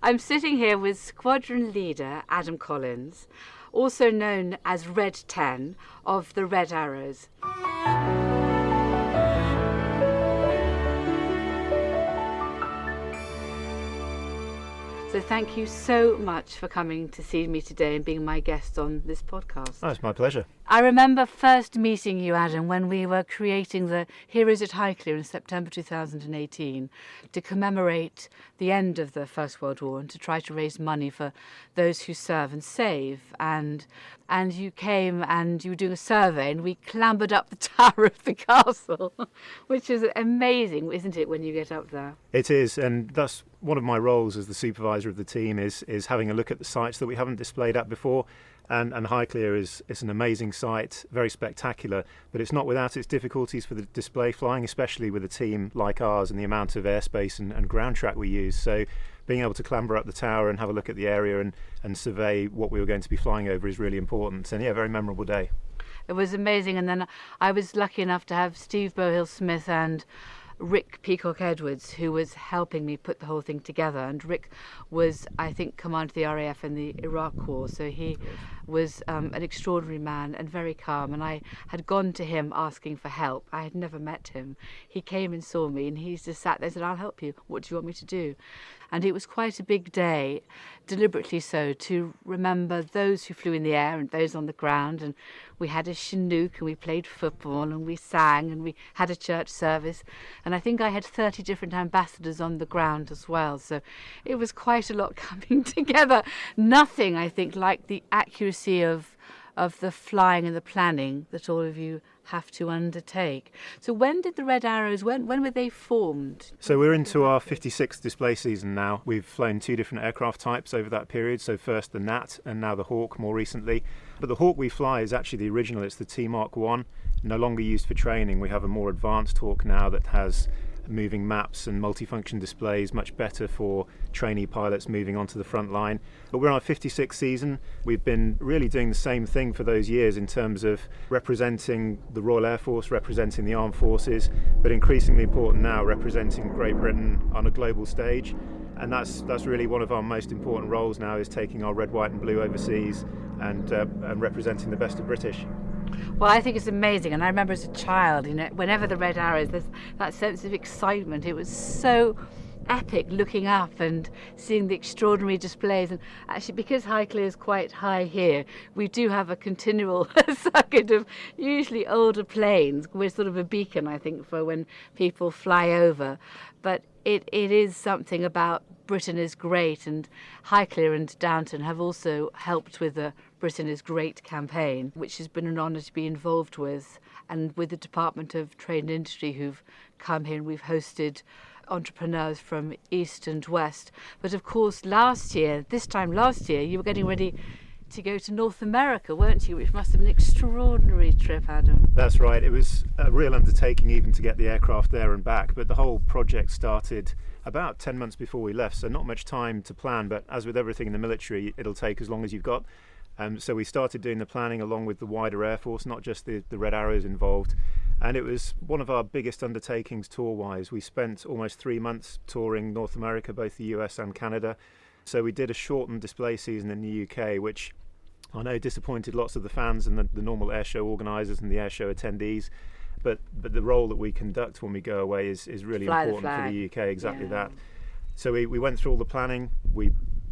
I'm sitting here with Squadron Leader Adam Collins, also known as Red 10 of the Red Arrows. So thank you so much for coming to see me today and being my guest on this podcast. Oh, it's my pleasure. I remember first meeting you, Adam, when we were creating the Heroes at Highclere in September 2018 to commemorate the end of the First World War and to try to raise money for those who serve and save. And you came and you were doing a survey and we clambered up the tower of the castle, which is amazing, isn't it, when you get up there? It is, and that's one of my roles as the supervisor of the team is having a look at the sites that we haven't displayed at before. And Highclere is an amazing site, very spectacular, but it's not without its difficulties for the display flying, especially with a team like ours and the amount of airspace and ground track we use. So being able to clamber up the tower and have a look at the area and survey what we were going to be flying over is really important. And yeah, very memorable day. It was amazing. And then I was lucky enough to have Steve Bohill-Smith and Rick Peacock-Edwards, who was helping me put the whole thing together. And Rick was, I think, command of the RAF in the Iraq War, so he was an extraordinary man and very calm. And I had gone to him asking for help. I had never met him. He came and saw me, and he just sat there and said, "I'll help you. What do you want me to do?" And it was quite a big day, deliberately so, to remember those who flew in the air and those on the ground. And we had a Chinook and we played football and we sang and we had a church service. And I think I had 30 different ambassadors on the ground as well. So it was quite a lot coming together. Nothing, I think, like the accuracy of the flying and the planning that all of you have to undertake. So when did the Red Arrows, when were they formed? So we're into our 56th display season now. We've flown 2 different aircraft types over that period. So first the Gnat and now the Hawk more recently. But the Hawk we fly is actually the original. It's the T Mark 1, no longer used for training. We have a more advanced Hawk now that has moving maps and multifunction displays, much better for trainee pilots moving onto the front line. But we're on our 56th season. We've been really doing the same thing for those years in terms of representing the Royal Air Force, representing the armed forces, but increasingly important now, representing Great Britain on a global stage. And that's really one of our most important roles now, is taking our red, white and blue overseas and representing the best of British. Well, I think it's amazing, and I remember as a child, whenever the Red Arrows, there's that sense of excitement. It was so epic looking up and seeing the extraordinary displays. And actually, because Highclere is quite high here, we do have a continual circuit of usually older planes. We're sort of a beacon, I think, for when people fly over. But it is something about Britain is Great, and Highclere and Downton have also helped with the Britain is Great campaign, which has been an honour to be involved with, and with the Department of Trade and Industry who've come here, and we've hosted entrepreneurs from east and west. But of course this time last year, you were getting ready to go to North America, weren't you? Which must have been an extraordinary trip, Adam. That's right. It was a real undertaking even to get the aircraft there and back, but the whole project started about 10 months before we left, so not much time to plan, but as with everything in the military, it'll take as long as you've got. So we started doing the planning along with the wider Air Force, not just the Red Arrows involved. And it was one of our biggest undertakings tour-wise. We spent almost 3 months touring North America, both the US and Canada. So we did a shortened display season in the UK, which I know disappointed lots of the fans and the normal airshow organisers and the airshow attendees. But the role that we conduct when we go away is really important for the UK, exactly that. So we went through all the planning. We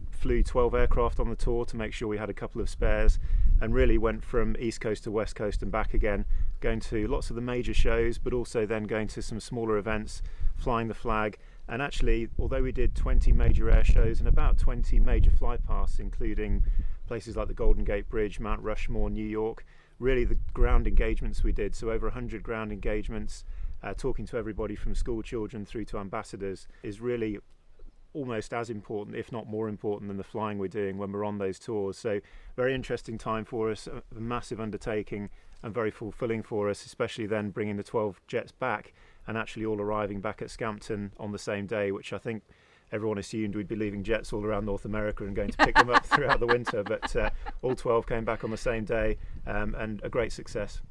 flew 12 aircraft on the tour to make sure we had a couple of spares, and really went from East Coast to West Coast and back again, going to lots of the major shows, but also then going to some smaller events, flying the flag. And actually, although we did 20 major air shows and about 20 major flypasts, including places like the Golden Gate Bridge, Mount Rushmore, New York, really the ground engagements we did, so over 100 ground engagements, talking to everybody from school children through to ambassadors, is really almost as important, if not more important, than the flying we're doing when we're on those tours. So very interesting time for us, a massive undertaking and very fulfilling for us, especially then bringing the 12 jets back and actually all arriving back at Scampton on the same day, which I think everyone assumed we'd be leaving jets all around North America and going to pick them up throughout the winter, but all 12 came back on the same day, and a great success.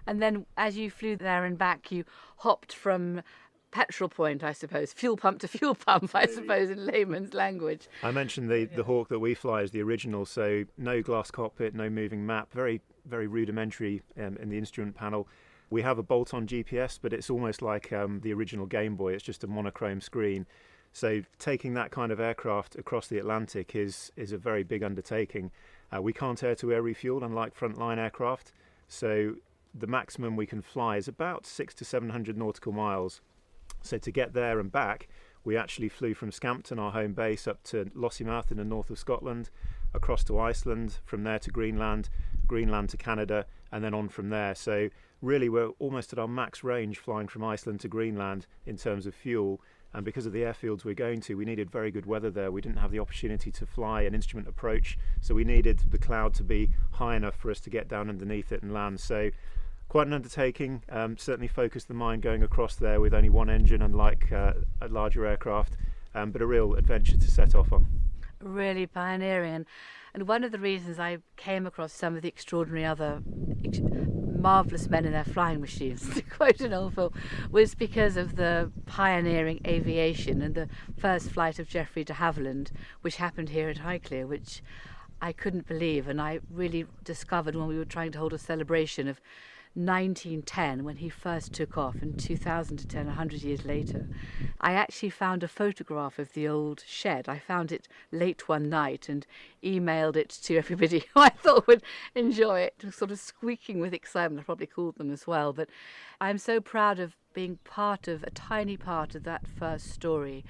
And then as you flew there and back, you hopped from petrol point, I suppose, fuel pump to fuel pump, I suppose, in layman's language. I mentioned the Hawk that we fly is the original, so no glass cockpit, no moving map, very, very rudimentary in the instrument panel. We have a bolt-on GPS, but it's almost like the original Game Boy. It's just a monochrome screen. So taking that kind of aircraft across the Atlantic is a very big undertaking. We can't air-to-air refuel, unlike frontline aircraft. So the maximum we can fly is about 600 to 700 nautical miles. So to get there and back, we actually flew from Scampton, our home base, up to Lossiemouth in the north of Scotland, across to Iceland, from there to Greenland, Greenland to Canada, and then on from there. So really we're almost at our max range flying from Iceland to Greenland in terms of fuel. And because of the airfields we're going to, we needed very good weather there. We didn't have the opportunity to fly an instrument approach, so we needed the cloud to be high enough for us to get down underneath it and land. So quite an undertaking, certainly focused the mind going across there with only one engine, unlike a larger aircraft, but a real adventure to set off on. Really pioneering. And one of the reasons I came across some of the extraordinary other marvellous men in their flying machines, to quote an old film, was because of the pioneering aviation and the first flight of Geoffrey de Havilland, which happened here at Highclere, which I couldn't believe, and I really discovered when we were trying to hold a celebration of 1910, when he first took off, in 2010, 100 years later. I actually found a photograph of the old shed. I found it late one night and emailed it to everybody who I thought would enjoy it, sort of squeaking with excitement. I probably called them as well. But I'm so proud of being part of a tiny part of that first story.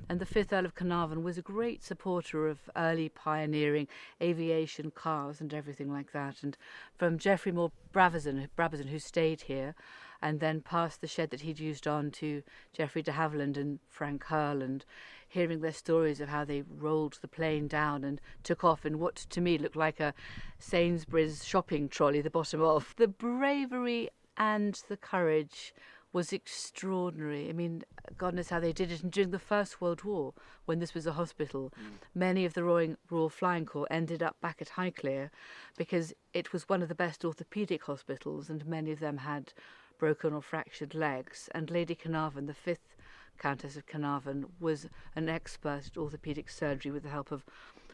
And the 5th Earl of Carnarvon was a great supporter of early pioneering aviation, cars and everything like that. And from Geoffrey Moore Brabazon, who stayed here and then passed the shed that he'd used on to Geoffrey de Havilland and Frank Hurl, and hearing their stories of how they rolled the plane down and took off in what to me looked like a Sainsbury's shopping trolley, the bottom of. The bravery and the courage was extraordinary. I mean, God knows how they did it. And during the First World War, when this was a hospital, many of the Royal Flying Corps ended up back at Highclere because it was one of the best orthopaedic hospitals, and many of them had broken or fractured legs. And Lady Carnarvon, the 5th Countess of Carnarvon, was an expert at orthopaedic surgery with the help of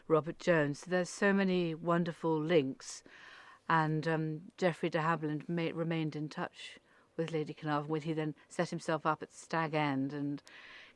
Robert Jones. So there's so many wonderful links. And Geoffrey de Havilland remained in touch with Lady Carnarvon, when he then set himself up at Stag End and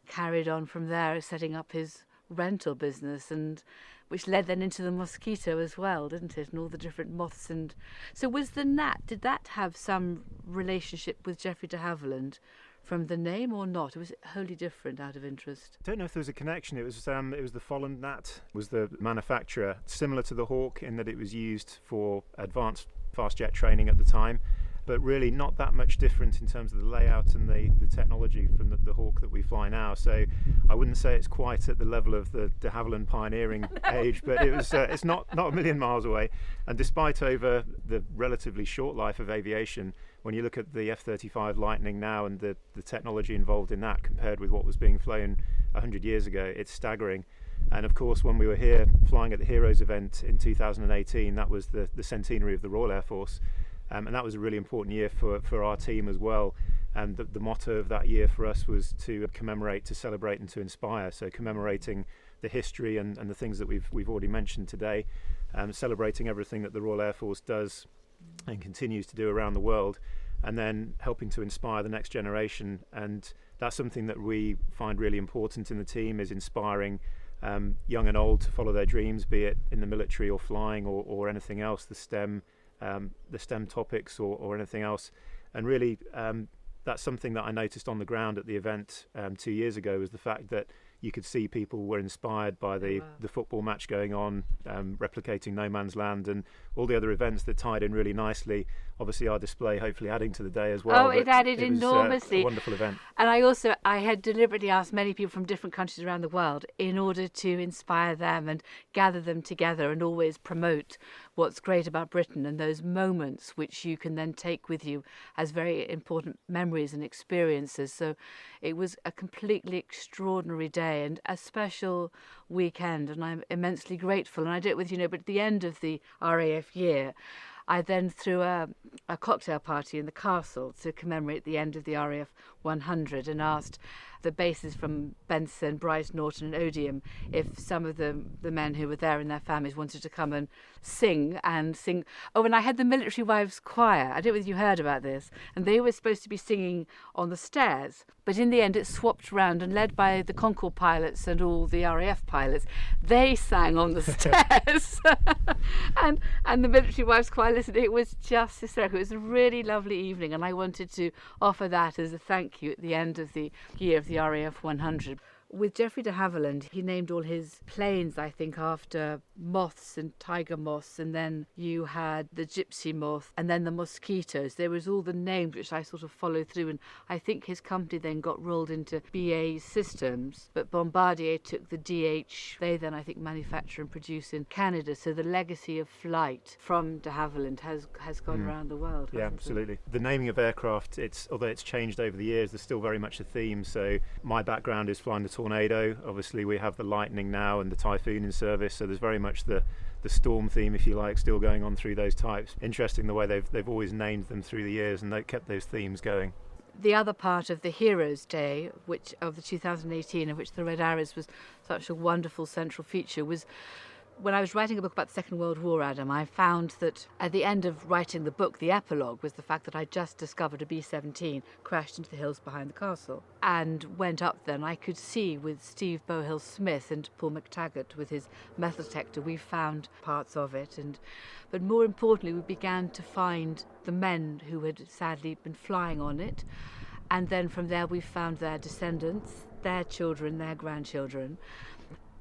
carried on from there, setting up his rental business, and which led then into the mosquito as well, didn't it, and all the different moths. And so was the gnat, did that have some relationship with Geoffrey de Havilland from the name or not? It was wholly different, out of interest. I don't know if there was a connection. It was the Folland gnat was the manufacturer, similar to the Hawk in that it was used for advanced fast jet training at the time, but really not that much different in terms of the layout and the technology from the Hawk that we fly now. So I wouldn't say it's quite at the level of the de Havilland pioneering age, but it's not a million miles away. And despite over the relatively short life of aviation, when you look at the F-35 Lightning now and the technology involved in that compared with what was being flown 100 years ago, it's staggering. And of course, when we were here flying at the Heroes event in 2018, that was the centenary of the Royal Air Force. And that was a really important year for our team as well. And the motto of that year for us was to commemorate, to celebrate and to inspire. So commemorating the history and the things that we've already mentioned today, celebrating everything that the Royal Air Force does and continues to do around the world, and then helping to inspire the next generation. And that's something that we find really important in the team, is inspiring young and old to follow their dreams, be it in the military or flying or anything else, the STEM topics or anything else. And really that's something that I noticed on the ground at the event 2 years ago, was the fact that you could see people were inspired by the football match going on, replicating No Man's Land and all the other events that tied in really nicely. Obviously our display hopefully adding to the day as well. Oh, it added enormously. A wonderful event. And I had deliberately asked many people from different countries around the world in order to inspire them and gather them together and always promote what's great about Britain and those moments which you can then take with you as very important memories and experiences. So it was a completely extraordinary day and a special weekend, and I'm immensely grateful. And I do it with, but at the end of the RAF year, I then threw a cocktail party in the castle to commemorate the end of the RAF 100 and asked the bases from Benson, Bryce, Norton and Odium if some of the men who were there and their families wanted to come and sing. Oh, and I had the Military Wives Choir. I don't know whether you heard about this. And they were supposed to be singing on the stairs. But in the end, it swapped round, and led by the Concorde pilots and all the RAF pilots, they sang on the stairs. and the Military Wives Choir listened. It was just hysterical. It was a really lovely evening, and I wanted to offer that as a thank you at the end of the year of the RAF 100. With Geoffrey de Havilland, he named all his planes, I think, after moths and tiger moths, and then you had the gypsy moth and then the mosquitoes. There was all the names which I sort of followed through, and I think his company then got rolled into BAE Systems, but Bombardier took the DH. They then, I think, manufacture and produce in Canada. So the legacy of flight from de Havilland has gone around the world. Yeah, absolutely. The naming of aircraft, although it's changed over the years, there's still very much a theme. So my background is flying the Tornado. Obviously we have the Lightning now and the Typhoon in service, so there's very much the storm theme, if you like, still going on through those types. Interesting the way they've always named them through the years, and they kept those themes going. The other part of the Heroes Day, which of the 2018, of which the Red Arrows was such a wonderful central feature, was when I was writing a book about the Second World War, Adam, I found that at the end of writing the book, the epilogue was the fact that I just discovered a B-17 crashed into the hills behind the castle, and went up there, and I could see with Steve Bohill-Smith and Paul McTaggart with his metal detector, we found parts of it, but more importantly, we began to find the men who had sadly been flying on it, and then from there we found their descendants, their children, their grandchildren.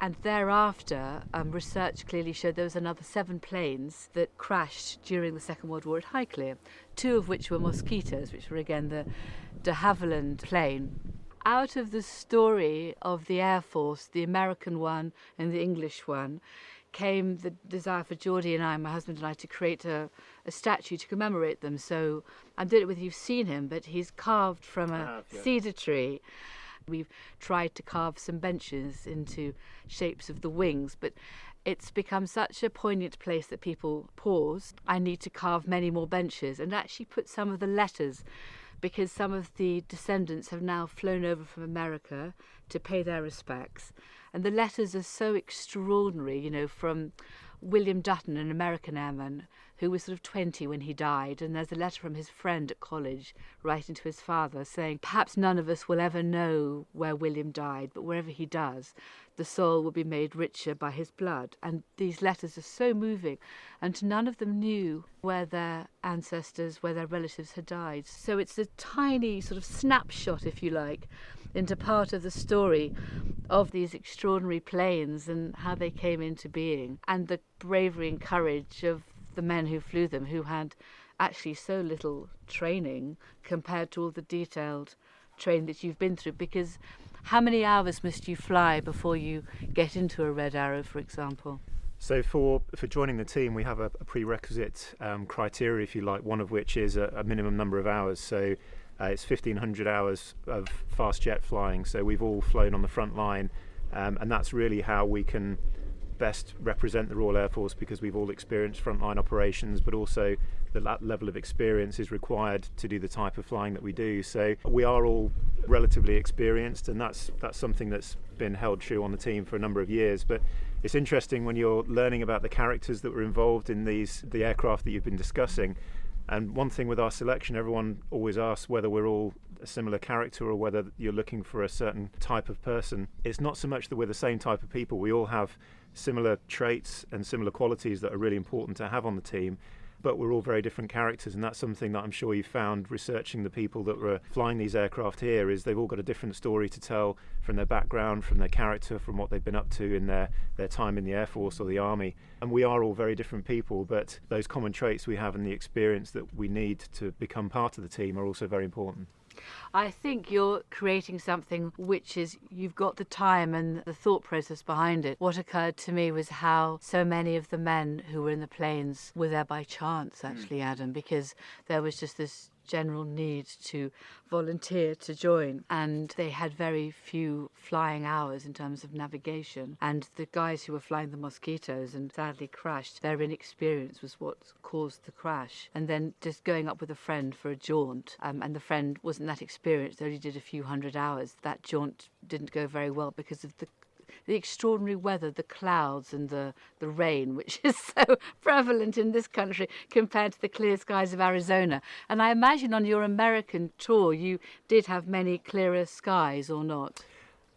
And thereafter, research clearly showed there was another 7 planes that crashed during the Second World War at Highclere, 2 of which were Mosquitoes, which were again the de Havilland plane. Out of the story of the Air Force, the American one and the English one, came the desire for Geordie and I, my husband and I, to create a statue to commemorate them. So I don't know whether you've seen him, but he's carved from a cedar tree. We've tried to carve some benches into shapes of the wings, but it's become such a poignant place that people pause. I need to carve many more benches and actually put some of the letters, because some of the descendants have now flown over from America to pay their respects. And the letters are so extraordinary, from William Dutton, an American airman, who was sort of 20 when he died, and there's a letter from his friend at college writing to his father saying, perhaps none of us will ever know where William died, but wherever he does, the soul will be made richer by his blood. And these letters are so moving, and none of them knew where their ancestors, where their relatives had died. So it's a tiny sort of snapshot, if you like, into part of the story of these extraordinary planes and how they came into being, and the bravery and courage of the men who flew them, who had actually so little training compared to all the detailed training that you've been through. Because how many hours must you fly before you get into a Red Arrow, for example? So for joining the team, we have a prerequisite criteria, if you like, one of which is a minimum number of hours. So it's 1,500 hours of fast jet flying. So we've all flown on the front line, and that's really how we can best represent the Royal Air Force, because we've all experienced frontline operations, but also that level of experience is required to do the type of flying that we do. So we are all relatively experienced, and that's something that's been held true on the team for a number of years. But it's interesting when you're learning about the characters that were involved in the aircraft that you've been discussing. And one thing with our selection, everyone always asks whether we're all a similar character or whether you're looking for a certain type of person. It's not so much that we're the same type of people. We all have similar traits and similar qualities that are really important to have on the team, but we're all very different characters, and that's something that I'm sure you found researching the people that were flying these aircraft here, is they've all got a different story to tell from their background, from their character, from what they've been up to in their time in the Air Force or the Army. And we are all very different people, but those common traits we have and the experience that we need to become part of the team are also very important. I think you're creating something which is, you've got the time and the thought process behind it. What occurred to me was how so many of the men who were in the planes were there by chance, actually, Adam, because there was just this general need to volunteer to join, and they had very few flying hours in terms of navigation, and the guys who were flying the Mosquitoes and sadly crashed, their inexperience was what caused the crash. And then just going up with a friend for a jaunt, and the friend wasn't that experienced, they only did a few hundred hours. That jaunt didn't go very well because of the extraordinary weather, the clouds and the rain, which is so prevalent in this country compared to the clear skies of Arizona. And I imagine on your American tour you did have many clearer skies, or not?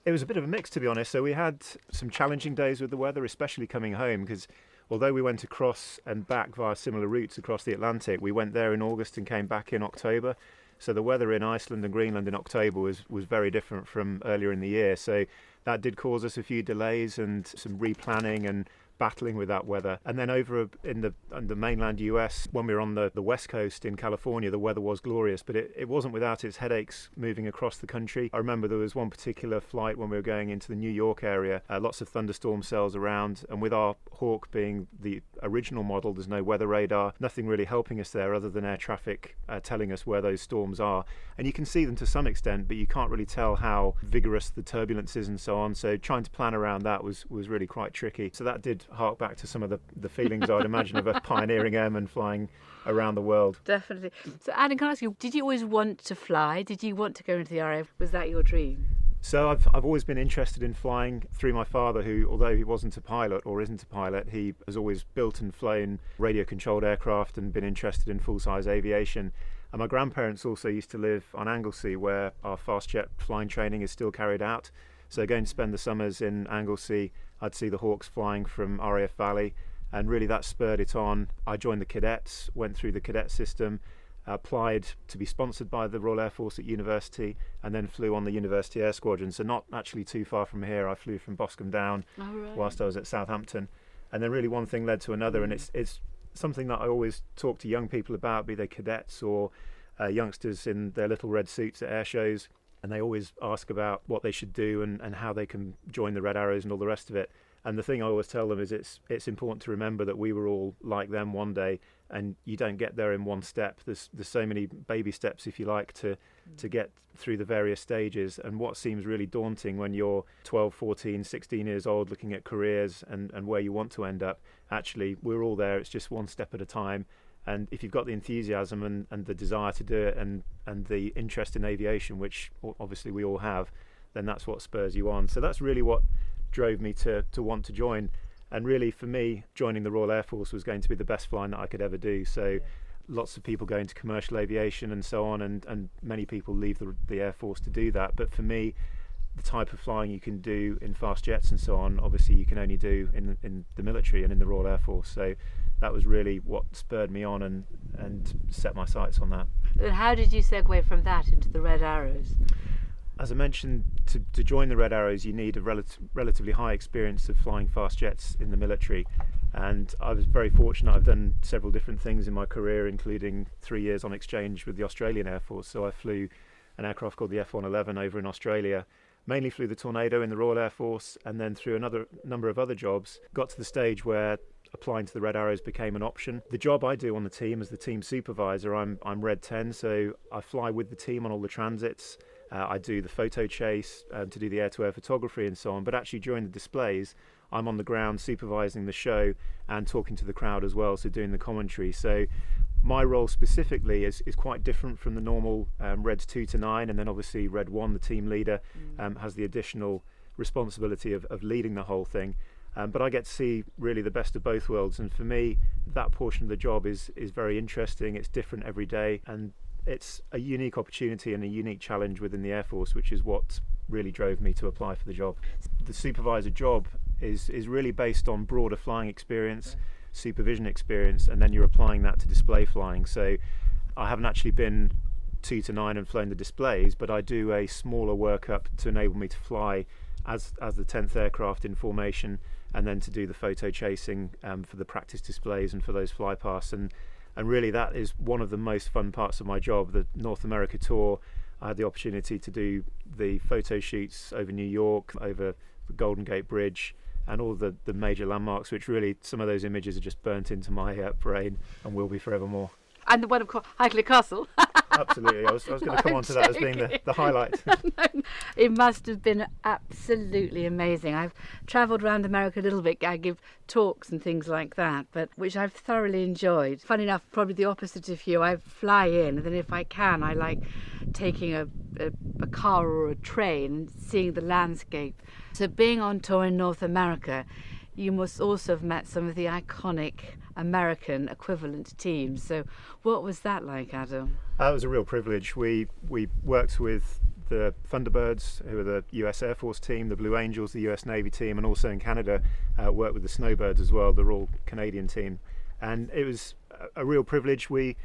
It was a bit of a mix, to be honest. So we had some challenging days with the weather, especially coming home, because although we went across and back via similar routes across the Atlantic, we went there in August and came back in October. So the weather in Iceland and Greenland in October was very different from earlier in the year. So that did cause us a few delays and some replanning and battling with that weather. And then over in the mainland US, when we were on the west coast in California, the weather was glorious, but it wasn't without its headaches moving across the country. I remember there was one particular flight when we were going into the New York area, lots of thunderstorm cells around, and with our Hawk being the original model, there's no weather radar, nothing really helping us there other than air traffic telling us where those storms are. And you can see them to some extent, but you can't really tell how vigorous the turbulence is and so on. So trying to plan around that was really quite tricky. So that did hark back to some of the feelings I'd imagine of a pioneering airman flying around the world. Definitely. So Adam, can I ask you, did you always want to fly? Did you want to go into the RAF? Was that your dream? So I've always been interested in flying through my father, who, although he wasn't a pilot or isn't a pilot, he has always built and flown radio-controlled aircraft and been interested in full-size aviation. And my grandparents also used to live on Anglesey, where our fast jet flying training is still carried out. So going to spend the summers in Anglesey, I'd see the Hawks flying from RAF Valley, and really that spurred it on. I joined the cadets, went through the cadet system, applied to be sponsored by the Royal Air Force at university, and then flew on the University Air Squadron. So not actually too far from here. I flew from Boscombe Down whilst I was at Southampton. And then really one thing led to another, and it's something that I always talk to young people about, be they cadets or youngsters in their little red suits at air shows. And they always ask about what they should do and how they can join the Red Arrows and all the rest of it. And the thing I always tell them is it's important to remember that we were all like them one day, and you don't get there in one step. There's so many baby steps, if you like, to get through the various stages. And what seems really daunting when you're 12, 14, 16 years old looking at careers and where you want to end up, actually, we're all there. It's just one step at a time. And if you've got the enthusiasm and the desire to do it and the interest in aviation, which obviously we all have, then that's what spurs you on. So that's really what drove me to want to join. And really for me, joining the Royal Air Force was going to be the best flying that I could ever do. So lots of people go into commercial aviation and so on, and many people leave the Air Force to do that. But for me, the type of flying you can do in fast jets and so on, obviously you can only do in the military and in the Royal Air Force. So that was really what spurred me on and set my sights on that. And how did you segue from that into the Red Arrows? As I mentioned, to join the Red Arrows, you need a relatively high experience of flying fast jets in the military. And I was very fortunate. I've done several different things in my career, including 3 years on exchange with the Australian Air Force. So I flew an aircraft called the F-111 over in Australia, mainly flew the Tornado in the Royal Air Force, and then through another number of other jobs, got to the stage where applying to the Red Arrows became an option. The job I do on the team as the team supervisor, I'm Red 10, so I fly with the team on all the transits. I do the photo chase to do the air-to-air photography and so on, but actually during the displays I'm on the ground supervising the show and talking to the crowd as well, so doing the commentary. So my role specifically is quite different from the normal Reds 2 to 9, and then obviously Red 1, the team leader, has the additional responsibility of leading the whole thing. But I get to see really the best of both worlds, and for me that portion of the job is very interesting. It's different every day, and it's a unique opportunity and a unique challenge within the Air Force, which is what really drove me to apply for the job. The supervisor job is really based on broader flying experience, supervision experience, and then you're applying that to display flying. So I haven't actually been 2 to 9 and flown the displays, but I do a smaller workup to enable me to fly as the 10th aircraft in formation, and then to do the photo chasing for the practice displays and for those flypasts. And really that is one of the most fun parts of my job. The North America tour, I had the opportunity to do the photo shoots over New York, over the Golden Gate Bridge, and all the major landmarks, which really, some of those images are just burnt into my brain and will be forevermore. And the one of Highclere Castle. Absolutely. I was going to come on to that as being the highlight. It must have been absolutely amazing. I've travelled around America a little bit. I give talks and things like that, but which I've thoroughly enjoyed. Funny enough, probably the opposite of you. I fly in, and then if I can, I like taking a car or a train and seeing the landscape. So being on tour in North America, you must also have met some of the iconic American equivalent teams. So what was that like, Adam? It was a real privilege. We worked with the Thunderbirds, who are the US Air Force team, the Blue Angels, the US Navy team, and also in Canada worked with the Snowbirds as well, the Royal Canadian team. And it was a real privilege. We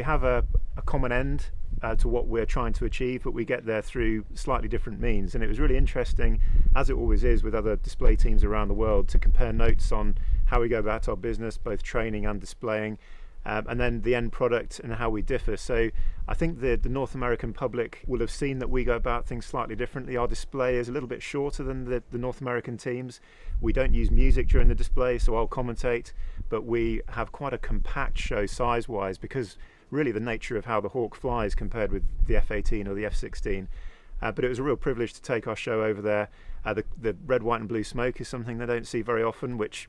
have a common end to what we're trying to achieve, but we get there through slightly different means. And it was really interesting, as it always is with other display teams around the world, to compare notes on how we go about our business, both training and displaying, and then the end product and how we differ. So I think the North American public will have seen that we go about things slightly differently. Our display is a little bit shorter than the North American teams. We don't use music during the display, so I'll commentate, but we have quite a compact show size-wise, because really the nature of how the Hawk flies compared with the F-18 or the F-16. But it was a real privilege to take our show over there. The red, white and blue smoke is something they don't see very often, which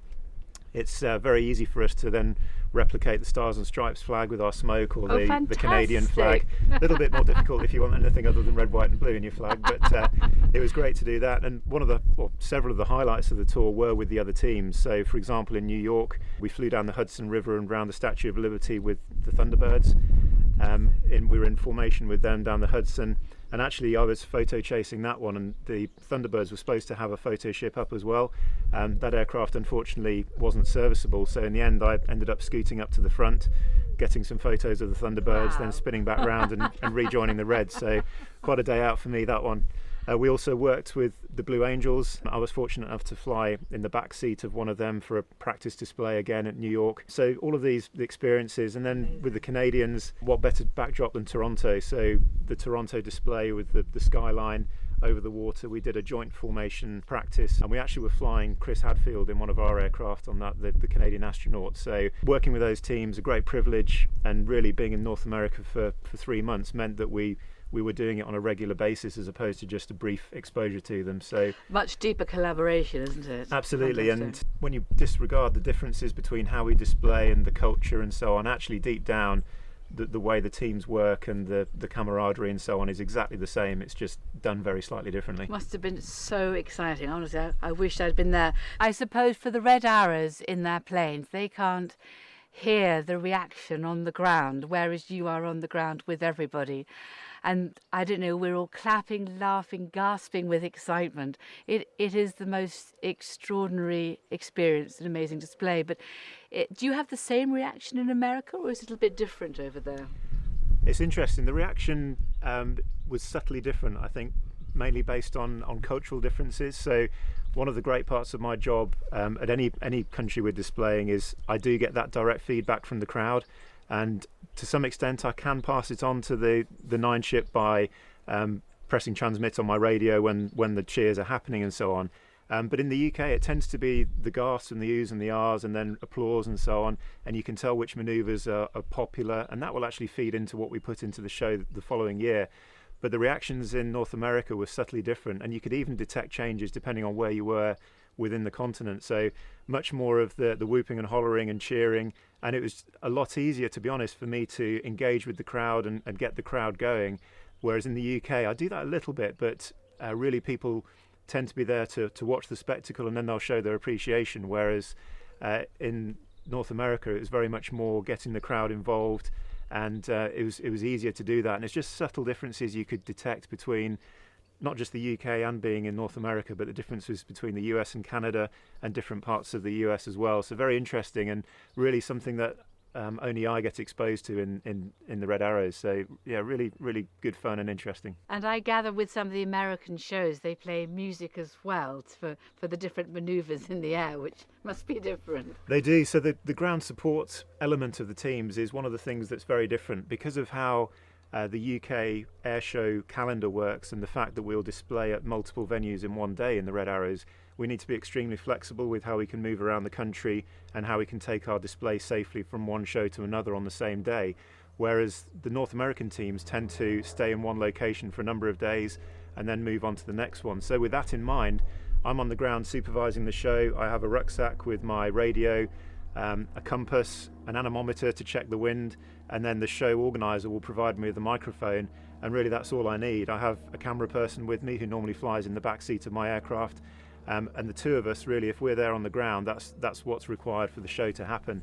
it's very easy for us to then replicate the Stars and Stripes flag with our smoke, or the Canadian flag. A little bit more difficult if you want anything other than red, white and blue in your flag, but it was great to do that. And several of the highlights of the tour were with the other teams. So for example, in New York, we flew down the Hudson River and round the Statue of Liberty with the Thunderbirds. We were in formation with them down the Hudson, and actually I was photo chasing that one, and the Thunderbirds were supposed to have a photo ship up as well. That aircraft unfortunately wasn't serviceable, so in the end I ended up scooting up to the front, getting some photos of the Thunderbirds, then spinning back round and rejoining the Reds. So quite a day out for me, that one. We also worked with the Blue Angels. I was fortunate enough to fly in the back seat of one of them for a practice display again at New York. So all of these experiences, and then with the Canadians, what better backdrop than Toronto? So the Toronto display with the skyline over the water. We did a joint formation practice, and we actually were flying Chris Hadfield in one of our aircraft on that, the Canadian astronaut. So working with those teams, a great privilege, and really being in North America for 3 months meant that we were doing it on a regular basis as opposed to just a brief exposure to them. So much deeper collaboration, isn't it? Absolutely. Fantastic. And when you disregard the differences between how we display and the culture and so on, actually deep down the way the teams work and the camaraderie and so on is exactly the same. It's just done very slightly differently. Must have been so exciting. Honestly, I wish I'd been there. I suppose for the Red Arrows in their planes, they can't hear the reaction on the ground, whereas you are on the ground with everybody. And I don't know, we're all clapping, laughing, gasping with excitement. It is the most extraordinary experience, an amazing display. But do you have the same reaction in America, or is it a little bit different over there? It's interesting. The reaction was subtly different, I think, mainly based on cultural differences. So one of the great parts of my job at any country we're displaying is I do get that direct feedback from the crowd. And to some extent I can pass it on to the 9 ship by pressing transmit on my radio when the cheers are happening and so on. But in the UK it tends to be the gasps and the oohs and the ahs and then applause and so on, and you can tell which manoeuvres are popular, and that will actually feed into what we put into the show the following year. But the reactions in North America were subtly different, and you could even detect changes depending on where you were within the continent. So much more of the whooping and hollering and cheering, and it was a lot easier, to be honest, for me to engage with the crowd and get the crowd going. Whereas in the UK I do that a little bit, but really people tend to be there to watch the spectacle, and then they'll show their appreciation. Whereas in North America it was very much more getting the crowd involved, and it was easier to do that. And it's just subtle differences you could detect between not just the UK and being in North America, but the differences between the US and Canada and different parts of the US as well. So very interesting, and really something that only I get exposed to in the Red Arrows. So yeah, really, really good fun and interesting. And I gather with some of the American shows they play music as well for the different manoeuvres in the air, which must be different. They do. So the ground support element of the teams is one of the things that's very different because of how the UK airshow calendar works, and the fact that we'll display at multiple venues in one day in the Red Arrows. We need to be extremely flexible with how we can move around the country and how we can take our display safely from one show to another on the same day. whereas the North American teams tend to stay in one location for a number of days and then move on to the next one. So with that in mind, I'm on the ground supervising the show. I have a rucksack with my radio, a compass, an anemometer to check the wind, and then the show organizer will provide me with a microphone, and really that's all I need. I have a camera person with me who normally flies in the back seat of my aircraft, and the two of us, really, if we're there on the ground, that's what's required for the show to happen.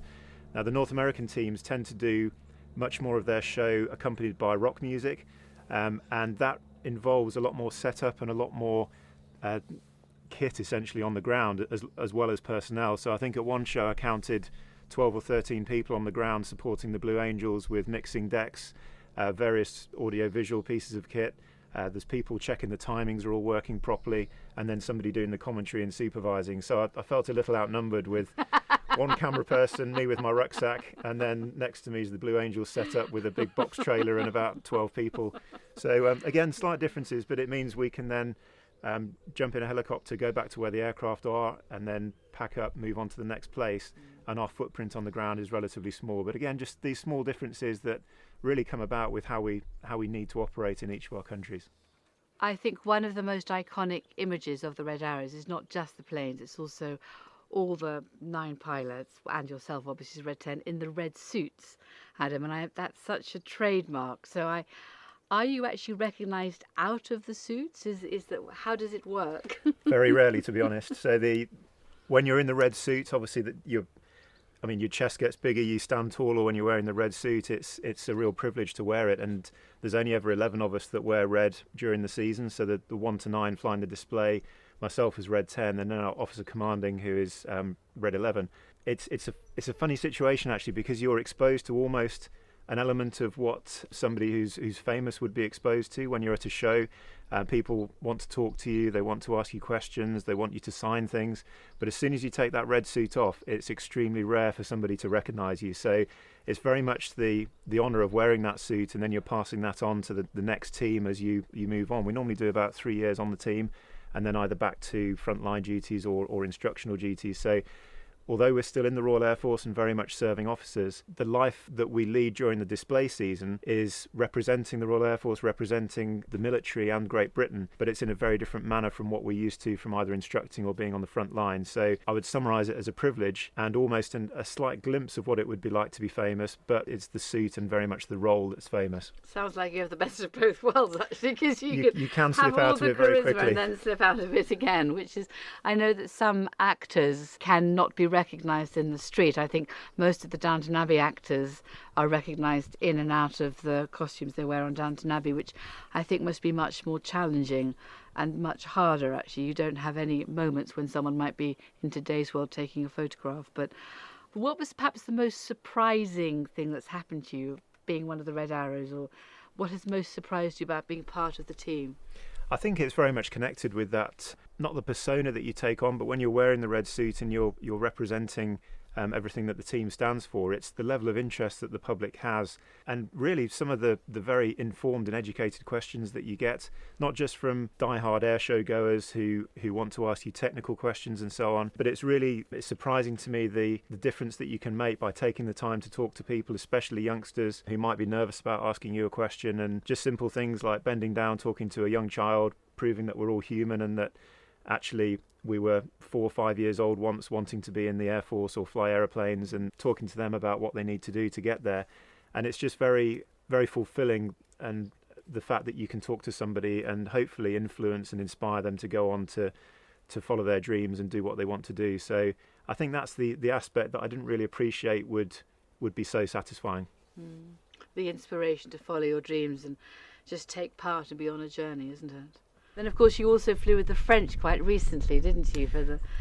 Now, the North American teams tend to do much more of their show accompanied by rock music, and that involves a lot more setup and a lot more kit essentially on the ground, as well as personnel. So I think at one show I counted 12 or 13 people on the ground supporting the Blue Angels with mixing decks, various audio-visual pieces of kit. There's people checking the timings are all working properly, and then somebody doing the commentary and supervising. So I felt a little outnumbered with one camera person, me with my rucksack, and then next to me is the Blue Angels set up with a big box trailer and about 12 people. So again, slight differences, but it means we can then jump in a helicopter, go back to where the aircraft are, and then pack up, move on to the next place, and our footprint on the ground is relatively small. But again, just these small differences that really come about with how we need to operate in each of our countries. I think one of the most iconic images of the Red Arrows is not just the planes, it's also all the 9 pilots, and yourself obviously as Red 10, in the red suits, Adam, and that's such a trademark. So are you actually recognised out of the suits? How does it work? Very rarely, to be honest. So when you're in the red suit, obviously your chest gets bigger, you stand taller when you're wearing the red suit. It's a real privilege to wear it, and there's only ever 11 of us that wear red during the season. So the 1 to 9 flying the display, myself as Red 10, and then our officer commanding who is Red 11. It's a funny situation actually, because you're exposed to almost an element of what somebody who's famous would be exposed to when you're at a show. People want to talk to you, they want to ask you questions, they want you to sign things, but as soon as you take that red suit off, it's extremely rare for somebody to recognise you. So it's very much the honour of wearing that suit, and then you're passing that on to the next team as you move on. We normally do about 3 years on the team, and then either back to frontline duties or instructional duties. So although we're still in the Royal Air Force and very much serving officers, the life that we lead during the display season is representing the Royal Air Force, representing the military and Great Britain, but it's in a very different manner from what we're used to from either instructing or being on the front line. So I would summarise it as a privilege and almost a slight glimpse of what it would be like to be famous, but it's the suit and very much the role that's famous. Sounds like you have the best of both worlds, actually, because you can slip out of it very quickly and then slip out of it again, which is, I know that some actors cannot be recognised in the street. I think most of the Downton Abbey actors are recognised in and out of the costumes they wear on Downton Abbey, which I think must be much more challenging and much harder, actually. You don't have any moments when someone might be in today's world taking a photograph. But what was perhaps the most surprising thing that's happened to you being one of the Red Arrows, or what has most surprised you about being part of the team? I think it's very much connected with that, not the persona that you take on, but when you're wearing the red suit and you're representing everything that the team stands for, it's the level of interest that the public has, and really some of the very informed and educated questions that you get, not just from die-hard airshow goers who want to ask you technical questions and so on, but it's surprising to me the difference that you can make by taking the time to talk to people, especially youngsters who might be nervous about asking you a question, and just simple things like bending down, talking to a young child, proving that we're all human and that actually we were 4 or 5 years old once, wanting to be in the Air Force or fly aeroplanes, and talking to them about what they need to do to get there. And it's just very, very fulfilling, and the fact that you can talk to somebody and hopefully influence and inspire them to go on to follow their dreams and do what they want to do. So I think that's the aspect that I didn't really appreciate would be so satisfying. The inspiration to follow your dreams and just take part and be on a journey, isn't it? Then, of course, you also flew with the French quite recently, didn't you?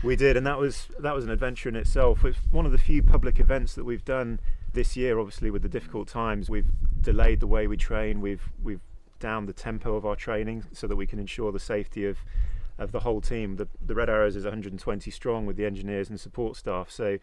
We did, and that was an adventure in itself. It's one of the few public events that we've done this year. Obviously, with the difficult times, we've delayed the way we train. We've downed the tempo of our training so that we can ensure the safety of the whole team. The Red Arrows is 120 strong with the engineers and support staff. So,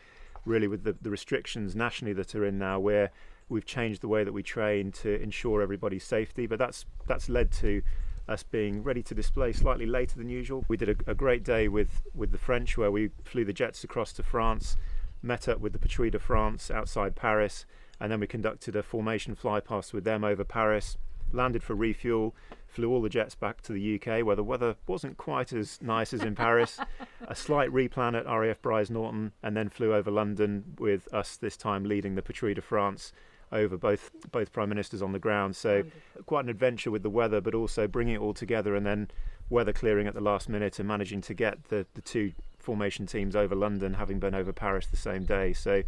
really, with the restrictions nationally that are in now, we've changed the way that we train to ensure everybody's safety. But that's led to us being ready to display slightly later than usual. We did a great day with the French, where we flew the jets across to France, met up with the Patrouille de France outside Paris, and then we conducted a formation flypast with them over Paris, landed for refuel, flew all the jets back to the UK where the weather wasn't quite as nice as in Paris, a slight replan at RAF Brize Norton, and then flew over London with us this time leading the Patrouille de France over both Prime Ministers on the ground. So quite an adventure with the weather, but also bringing it all together and then weather clearing at the last minute and managing to get the two formation teams over London, having been over Paris the same day. So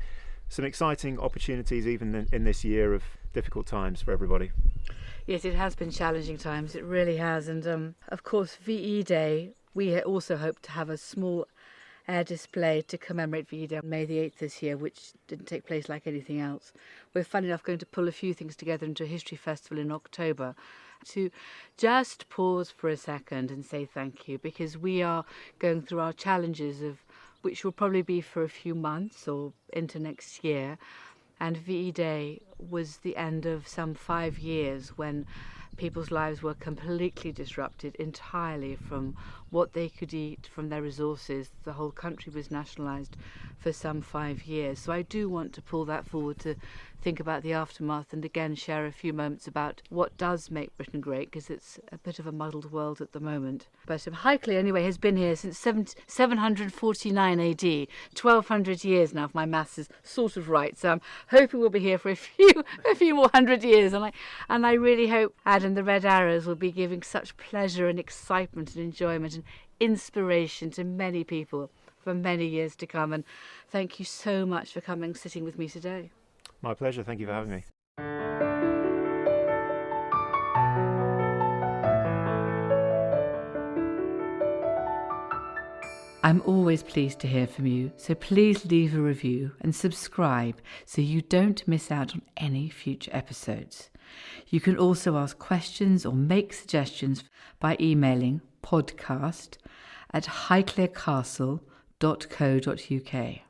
some exciting opportunities even in this year of difficult times for everybody. Yes, it has been challenging times, it really has. And of course, VE Day, we also hope to have a small air display to commemorate VE Day on May the 8th this year, which didn't take place like anything else. We're funny enough going to pull a few things together into a history festival in October to just pause for a second and say thank you, because we are going through our challenges of which will probably be for a few months or into next year. And VE Day was the end of some 5 years when people's lives were completely disrupted entirely from what they could eat, from their resources. The whole country was nationalised for some 5 years. So I do want to pull that forward to think about the aftermath and again share a few moments about what does make Britain great, because it's a bit of a muddled world at the moment. But Highclere anyway has been here since 749 AD, 1200 years now if my maths is sort of right. So I'm hoping we'll be here for a few more hundred years, and I really hope Adam the Red Arrows will be giving such pleasure and excitement and enjoyment and inspiration to many people for many years to come. And thank you so much for coming, sitting with me today. My pleasure. Thank you for having me. I'm always pleased to hear from you, so please leave a review and subscribe so you don't miss out on any future episodes. You can also ask questions or make suggestions by emailing podcast@highclerecastle.co.uk.